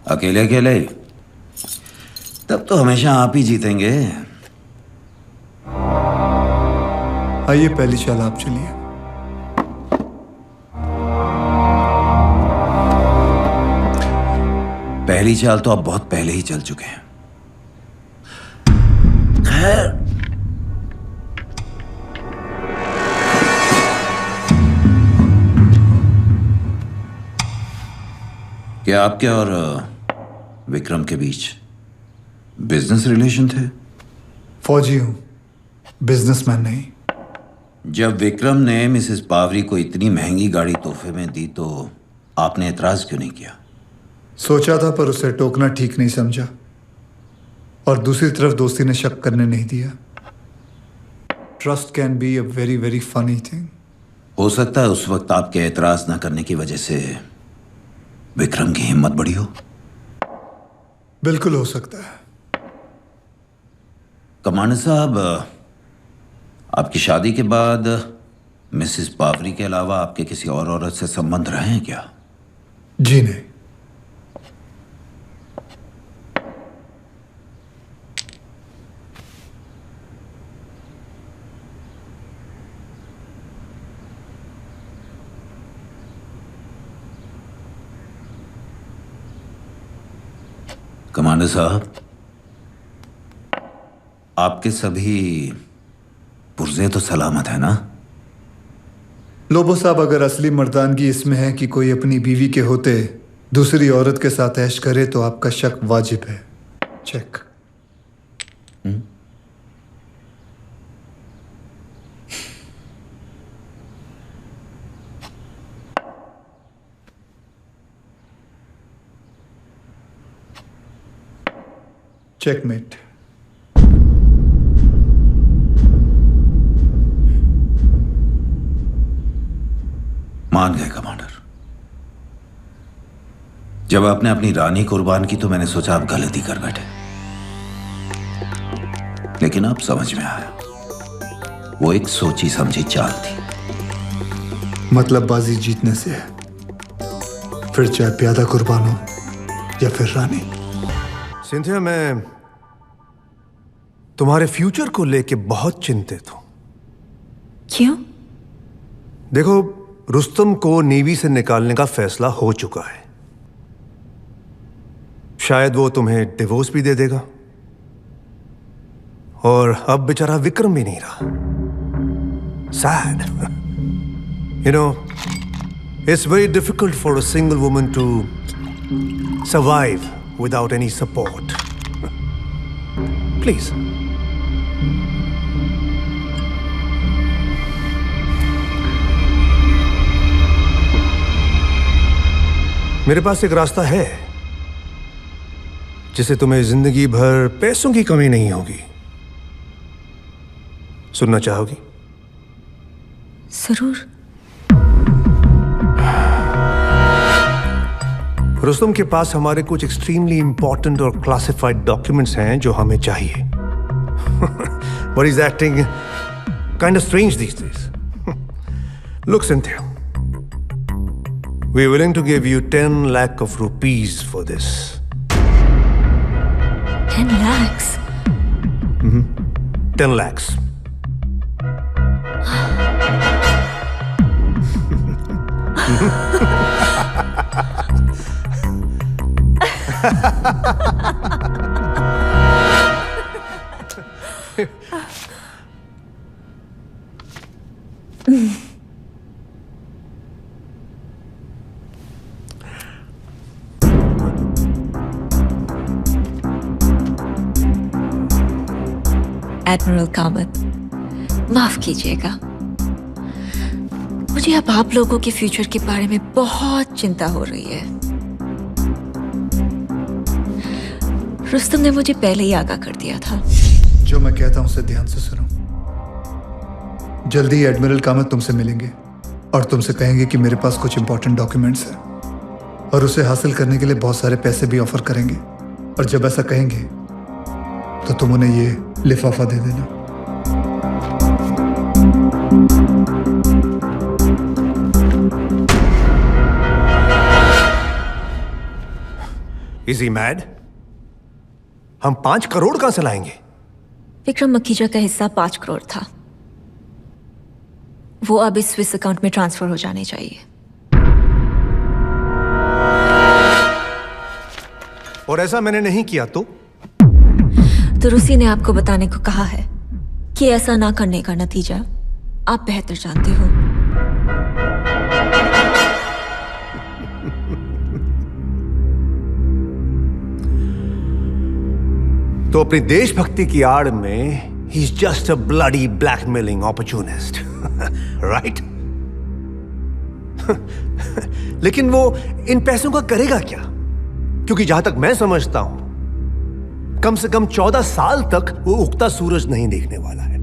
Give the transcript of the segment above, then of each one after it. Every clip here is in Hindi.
अकेले अकेले? तब तो हमेशा आप ही जीतेंगे। आइए, पहली चाल आप चलिए। पहली चाल तो आप बहुत पहले ही चल चुके हैं। खैर, क्या आपके और विक्रम के बीच बिजनेस रिलेशन थे? फौजी हूं, बिजनेसमैन नहीं। जब विक्रम ने मिसेस पावरी को इतनी महंगी गाड़ी तोहफे में दी तो आपने एतराज क्यों नहीं किया? सोचा था पर उसे टोकना ठीक नहीं समझा, और दूसरी तरफ दोस्ती ने शक करने नहीं दिया। Trust can be a very very funny thing. हो सकता है उस वक्त आपके एतराज ना करने की वजह से विक्रम की हिम्मत बढ़ी हो। बिल्कुल हो सकता है। कमांडर साहब, आपकी शादी के बाद मिसेस पावरी के अलावा आपके किसी और औरत से संबंध रहे हैं क्या? जी नहीं। कमांडर साहब, आपके सभी पुर्जे तो सलामत है ना? लोबो साहब, अगर असली मर्दानगी इसमें है कि कोई अपनी बीवी के होते दूसरी औरत के साथ ऐश करे तो आपका शक वाजिब है। चेक। चेकमेट। मान गए कमांडर। जब आपने अपनी रानी कुर्बान की तो मैंने सोचा आप गलती कर बैठे, लेकिन अब समझ में आया वो एक सोची समझी चाल थी। मतलब बाजी जीतने से है, फिर चाहे प्यादा कुर्बान हो या फिर रानी। सिंथिया, मैं तुम्हारे फ्यूचर को लेके बहुत चिंतित हूं। क्यों? देखो, रुस्तम को नेवी से निकालने का फैसला हो चुका है। शायद वो तुम्हें डिवोर्स भी दे देगा, और अब बेचारा विक्रम भी नहीं रहा। Sad. You know, it's very difficult for a single woman to survive without any support. Please. मेरे पास एक रास्ता है जिससे तुम्हें जिंदगी भर पैसों की कमी नहीं होगी। सुनना चाहोगी? जरूर। रुस्तम के पास हमारे कुछ एक्सट्रीमली इंपॉर्टेंट और क्लासिफाइड डॉक्यूमेंट्स हैं जो हमें चाहिए। But he's acting kind of strange these days. Look, Cynthia, we're willing to give you 10 lakh of rupees for this. 10 lakhs? 10 lakhs. Admiral Kamat, माफ कीजिएगा, मुझे अब आप लोगों के फ्यूचर के बारे में बहुत चिंता हो रही है। रुस्तम ने मुझे पहले ही आगाह कर दिया था। जो मैं कहता हूं उसे ध्यान से सुनो। जल्दी एडमिरल कामत तुमसे मिलेंगे और तुमसे कहेंगे कि मेरे पास कुछ इंपॉर्टेंट डॉक्यूमेंट्स हैं, और उसे हासिल करने के लिए बहुत सारे पैसे भी ऑफर करेंगे। और जब ऐसा कहेंगे तो तुम उन्हें ये लिफाफा दे देना। Is he mad? हम 5 करोड़ कहां से लाएंगे? विक्रम मखीजा का हिस्सा 5 करोड़ था। वो अब इस स्विस अकाउंट में ट्रांसफर हो जाने चाहिए। और ऐसा मैंने नहीं किया तो रूसी ने आपको बताने को कहा है कि ऐसा ना करने का नतीजा आप बेहतर जानते हो। तो अपनी देशभक्ति की आड़ में he is just a bloody blackmailing opportunist, right? लेकिन वो इन पैसों का करेगा क्या? क्योंकि जहां तक मैं समझता हूं, कम से कम 14 साल तक वो उगता सूरज नहीं देखने वाला है।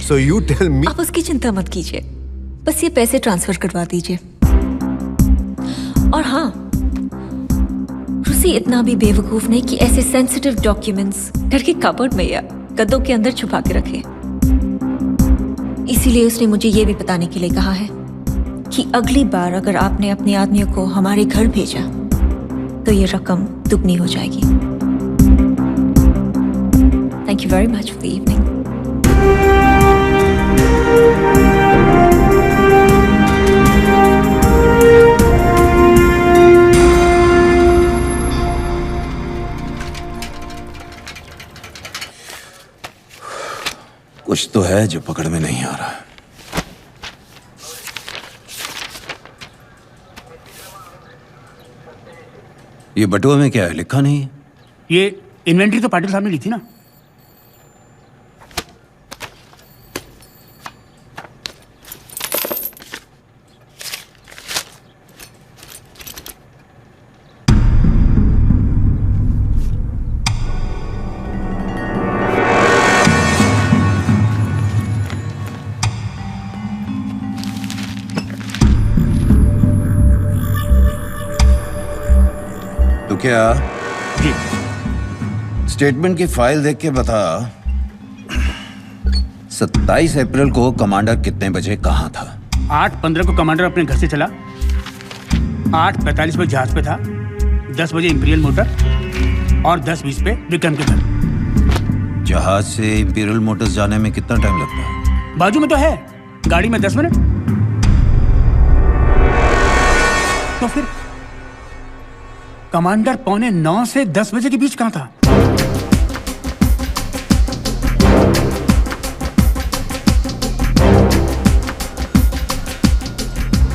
So you tell me। आप उसकी चिंता मत कीजिए, बस ये पैसे ट्रांसफर करवा दीजिए। और हाँ, रूसी इतना भी बेवकूफ नहीं कि ऐसे सेंसिटिव डॉक्यूमेंट्स घर के कबर्ड में या गद्दों के अंदर छुपा के रखे। इसीलिए उसने मुझे ये भी बताने के लिए कहा है कि अगली बार अगर आपने अपने आदमियों को हमारे घर भेजा तो ये रकम दुगनी हो जाएगी। Thank you very much for the evening. कुछ तो है जो पकड़ में नहीं आ रहा। ये बटुआ में क्या है, लिखा नहीं? ये इन्वेंट्री तो पाटिल साहब ने ली थी ना। क्या जी स्टेटमेंट की फाइल देख के बता, 27 अप्रैल को कमांडर कितने बजे कहां था? 8:15 को कमांडर अपने घर से चला, 8:45 पर जहाज पे था, 10 बजे इंपीरियल मोटर और 10:20 पे विक्रम के घर। जहाज से इंपीरियल मोटर्स जाने में कितना टाइम लगता है? बाजू में तो है, गाड़ी में 10 मिनट। तो फिर कमांडर 8:45 से 10 बजे के बीच कहां था?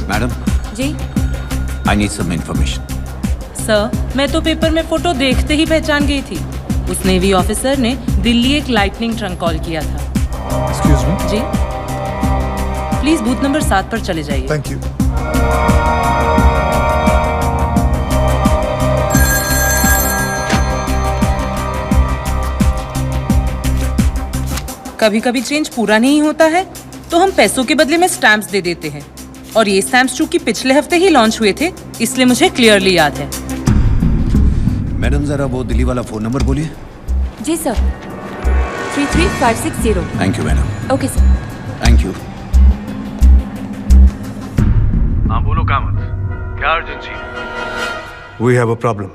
Madam ji I need some information. Sir, मैं तो पेपर में फोटो देखते ही पहचान गई थी। उस नेवी ऑफिसर ने दिल्ली एक लाइटनिंग ट्रंक कॉल किया था। Excuse me. जी प्लीज बूथ नंबर 7 पर चले जाइए। Thank you. कभी कभी चेंज पूरा नहीं होता है तो हम पैसों के बदले में स्टैम्प्स दे देते हैं, और ये स्टैम्प्स चूंकि पिछले हफ्ते ही लॉन्च हुए थे इसलिए मुझे क्लियरली याद है। मैडम जरा वो दिल्ली वाला फोन नंबर बोलिए। जी sir, 33560। Thank you madam. Okay sir. Thank you. हाँ बोलो कामत, क्या urgency? We have a problem.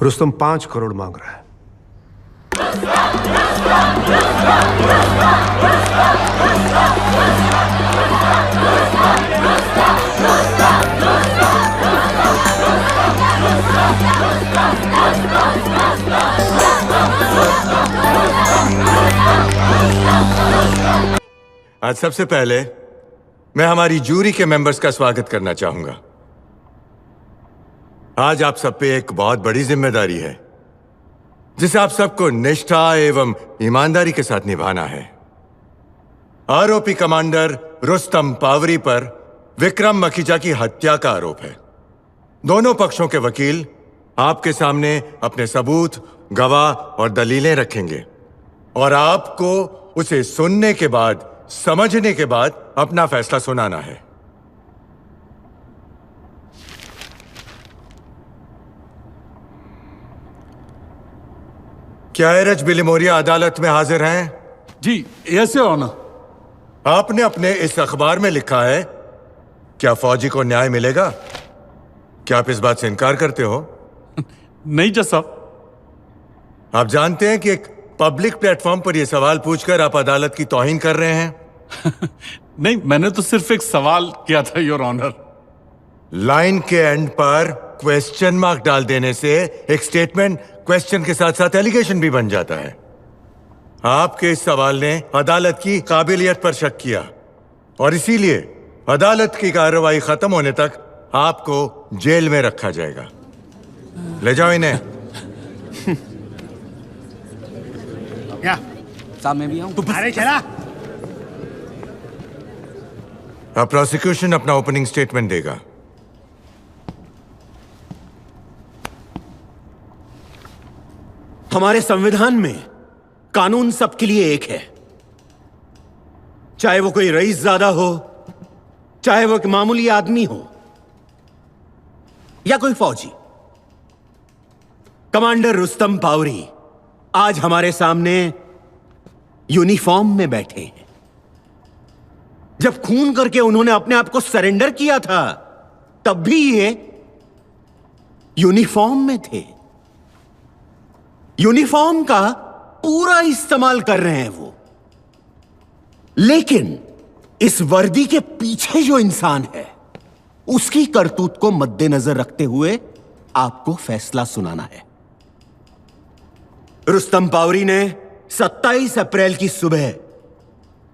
Rustam 5 crore मांग रहा है। आज सबसे पहले मैं हमारी जूरी के मेंबर्स का स्वागत करना चाहूंगा। आज आप सब पे एक बहुत बड़ी जिम्मेदारी है जिसे आप सबको निष्ठा एवं ईमानदारी के साथ निभाना है। आरोपी कमांडर रुस्तम पावरी पर विक्रम मखीजा की हत्या का आरोप है। दोनों पक्षों के वकील आपके सामने अपने सबूत, गवाह और दलीलें रखेंगे और आपको उसे सुनने के बाद, समझने के बाद अपना फैसला सुनाना है। क्या एरज बिलिमोरिया अदालत में हाजिर हैं? जी, यस योर ऑनर। आपने अपने इस अखबार में लिखा है, क्या फौजी को न्याय मिलेगा? क्या आप इस बात से इनकार करते हो? नहीं जज साहब। आप जानते हैं कि एक पब्लिक प्लेटफॉर्म पर यह सवाल पूछकर आप अदालत की तौहीन कर रहे हैं? नहीं, मैंने तो सिर्फ एक सवाल किया था योर ऑनर। लाइन के एंड पर क्वेश्चन मार्क डाल देने से एक स्टेटमेंट क्वेश्चन के साथ साथ एलिगेशन भी बन जाता है। आपके इस सवाल ने अदालत की काबिलियत पर शक किया और इसीलिए अदालत की कार्रवाई खत्म होने तक आपको जेल में रखा जाएगा। ले जाओ इन्हें। क्या साहब मैं भी आऊं? अरे चला। अब प्रोसिक्यूशन अपना ओपनिंग स्टेटमेंट देगा। हमारे संविधान में कानून सबके लिए एक है, चाहे वो कोई रईसजादा हो, चाहे वो एक मामूली आदमी हो या कोई फौजी। कमांडर रुस्तम पावरी आज हमारे सामने यूनिफॉर्म में बैठे हैं। जब खून करके उन्होंने अपने आप को सरेंडर किया था तब भी ये यूनिफॉर्म में थे। यूनिफॉर्म का पूरा इस्तेमाल कर रहे हैं वो, लेकिन इस वर्दी के पीछे जो इंसान है उसकी करतूत को मद्देनजर रखते हुए आपको फैसला सुनाना है। रुस्तम पावरी ने 27 अप्रैल की सुबह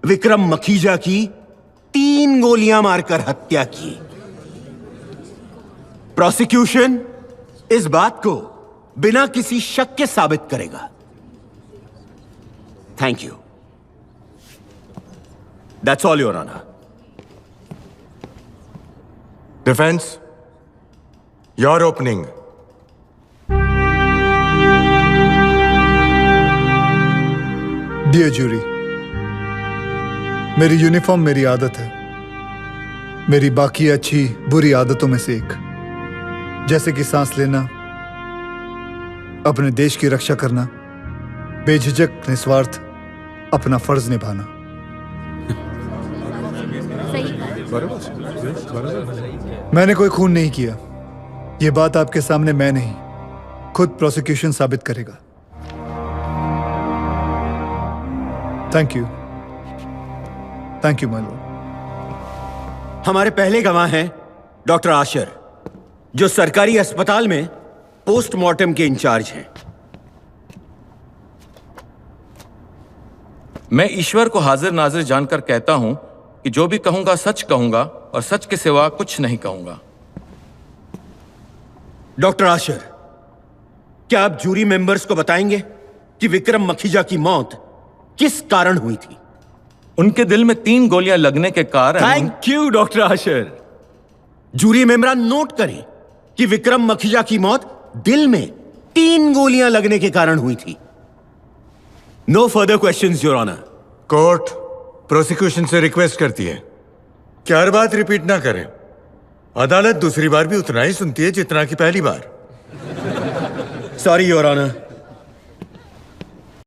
विक्रम मखीजा की 3 गोलियां मारकर हत्या की। प्रोसिक्यूशन इस बात को बिना किसी शक के साबित करेगा। Thank you. That's all your honour. Defence, your opening. Dear jury, मेरी यूनिफॉर्म मेरी आदत है, मेरी बाकी अच्छी बुरी आदतों में से एक, जैसे कि सांस लेना, अपने देश की रक्षा करना, बेझिझक निस्वार्थ अपना फर्ज निभाना। मैंने कोई खून नहीं किया, यह बात आपके सामने मैं नहीं, खुद प्रोसिक्यूशन साबित करेगा। Thank you my Lord. हमारे पहले गवाह हैं डॉक्टर आशर, जो सरकारी अस्पताल में पोस्टमार्टम के इंचार्ज हैं। मैं ईश्वर को हाजिर नाजिर जानकर कहता हूं कि जो भी कहूंगा सच कहूंगा और सच के सिवा कुछ नहीं कहूंगा। डॉक्टर आशर, क्या आप जूरी मेंबर्स को बताएंगे कि विक्रम मखीजा की मौत किस कारण हुई थी? उनके दिल में 3 गोलियां लगने के कारण। Thank you doctor Asher. Jury मेंबरान नोट करें कि विक्रम मखीजा की मौत दिल में 3 गोलियां लगने के कारण हुई थी। No further questions your honour. Court prosecution से रिक्वेस्ट करती है कि हर बात रिपीट ना करें। अदालत दूसरी बार भी उतना ही सुनती है जितना कि पहली बार। Sorry your honour.